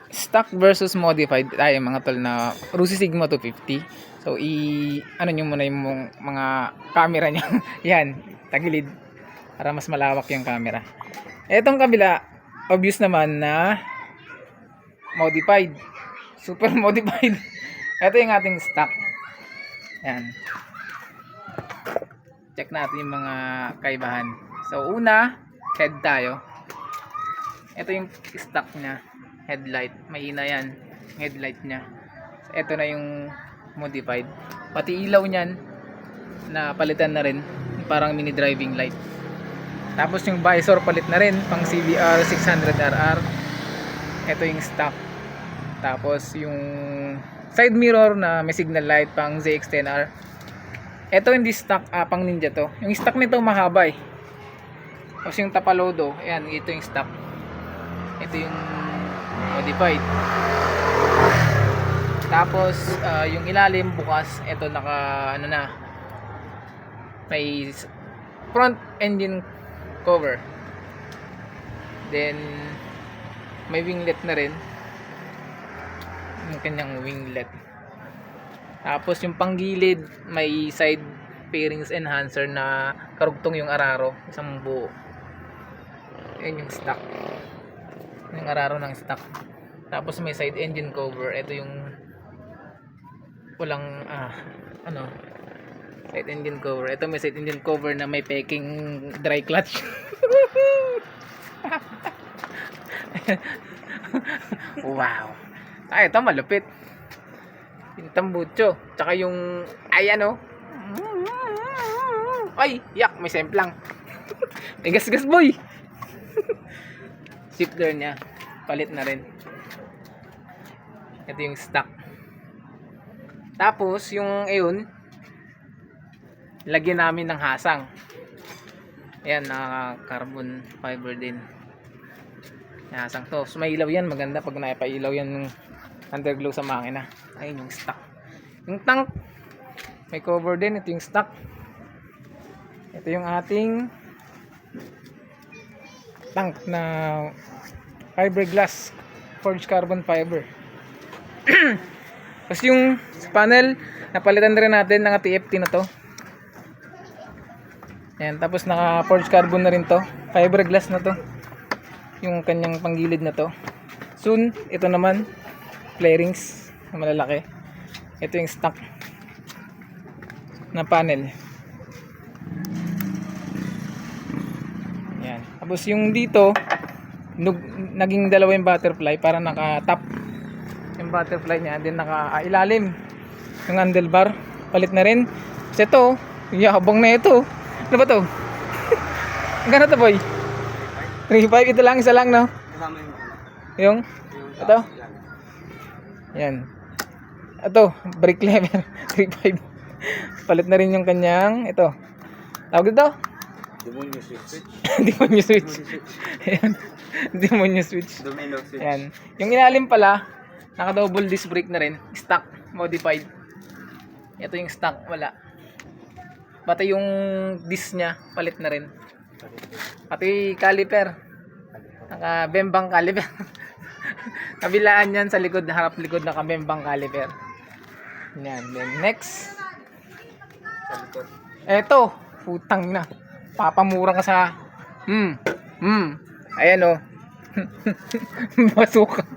stock versus modified tayo mga tol na Rusi Sigma 250. So ano nyo muna yung mga camera nyo. Yan, tagilid para mas malawak yung camera. Etong kabila, obvious naman na modified. Super modified. Ito yung ating stock. Yan. Check natin yung mga kaibahan. So una, head tayo. Ito yung stock niya, headlight. Mahina yan, headlight niya. Ito na yung modified. Pati ilaw niyan na palitan na rin, parang mini driving light. Tapos yung visor palit na rin, pang CBR 600RR. Ito yung stock. Tapos yung side mirror na may signal light, pang ZX-10R. Ito hindi stock, pang Ninja to. Yung stock nito mahaba eh. Tapos yung Tapalodo, ayan, ito yung stock. Ito yung modified. Tapos yung ilalim bukas, ito naka ano na, may front engine cover. Then may winglet na rin, yung kanyang winglet. Tapos yung panggilid, may side fairings enhancer na karugtong yung araro, isang buo. Yan yung stock, yung araro ng stock. Tapos may side engine cover. Ito yung walang side engine cover. Ito may side engine cover na may peking dry clutch. Wow. Ay, ito malupit. Yung tambucho. Tsaka yung ay, yak, may semplang. May gas-gas boy. Shifter niya, palit na rin. Ito yung stock. Tapos yung lagyan namin ng hasang. Ayan, carbon fiber din. Hasang to. So may ilaw yan, maganda pag naipailaw yan ng underglow sa makina. Ayun yung stock. Yung tank, may cover din. Ito yung stock. Ito yung ating tank na fiberglass, forged carbon fiber. Tapos yung panel, napalitan rin natin ng TFT na to. Ayan, tapos naka forged carbon na rin to, fiberglass na to, yung kanyang panggilid na to. Soon, ito naman flarings na malalaki. Ito yung stock na panel. Ayan. Tapos yung dito, naging dalawa yung butterfly para naka-top yung butterfly niya, din naka-ilalim yung handlebar, palit na rin. Kasi ito, yabang na ito. Ano ba to? Gano to boy? 3.5, ito lang, isa lang no? Yung ito? Yan. Ito, brake lever 3.5. Palit na rin yung kanyang ito. Tawag dito? Demonyo switch. Demonyo switch. Ayan. Demonyo switch. Ayan. Yung ilalim pala, naka double disc brake na rin. Stock, modified. Ito yung stock, wala. Pati yung disc nya, palit na rin. Pati caliper. Naka bembang caliper. Kabilaan yan sa likod, harap likod, naka bembang caliper. Yan. Then next. Eto, putang na. Papamura ka sa ayan o. Basuka.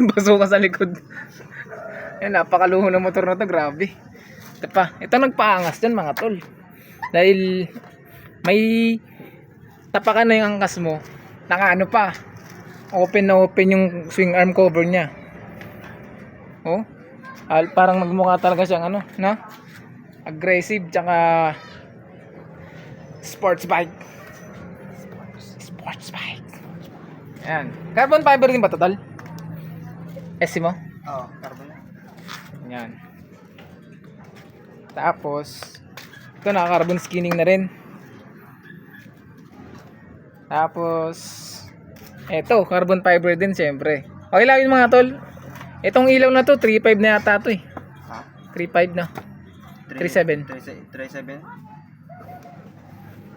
Basuka sa likod. Yan, napakaluho ng motor na to, grabe. Ito pa, ito nagpaangas dyan mga tol. Dahil may tapakan na yung angkas mo, naka ano pa, open na open yung swing arm cover nya. Oh, parang magmukha talaga siyang ano, na aggressive, tsaka sports bike. Sports bike. Ayan. Carbon fiber din ba total? SC mo? Oo, carbon. Ayan. Tapos ito naka carbon skinning na rin. Tapos eto, carbon fiber din syempre. Okay lang yun mga tol. Itong ilaw na to, 3.5 na yata to eh. Ha? 3.5 na. 3.7. 3.7?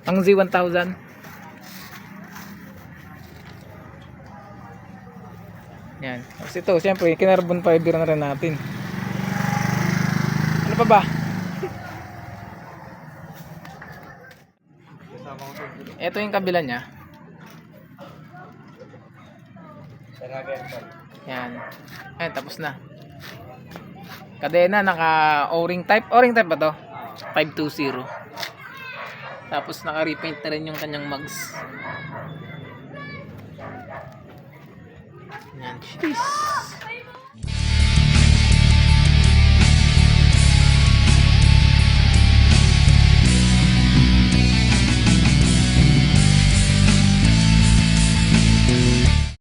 Ang Z1000. Yan. Tapos ito, siyempre, kinarbon fiber na rin natin. Ano pa ba? Kasama ko sa Ito yung kabila niya. Yan. Ayan, tapos na. Kadena, naka O-ring type. O-ring type ba to? 520. Tapos naka-repaint na rin yung kanyang mugs. Yan. Jeez.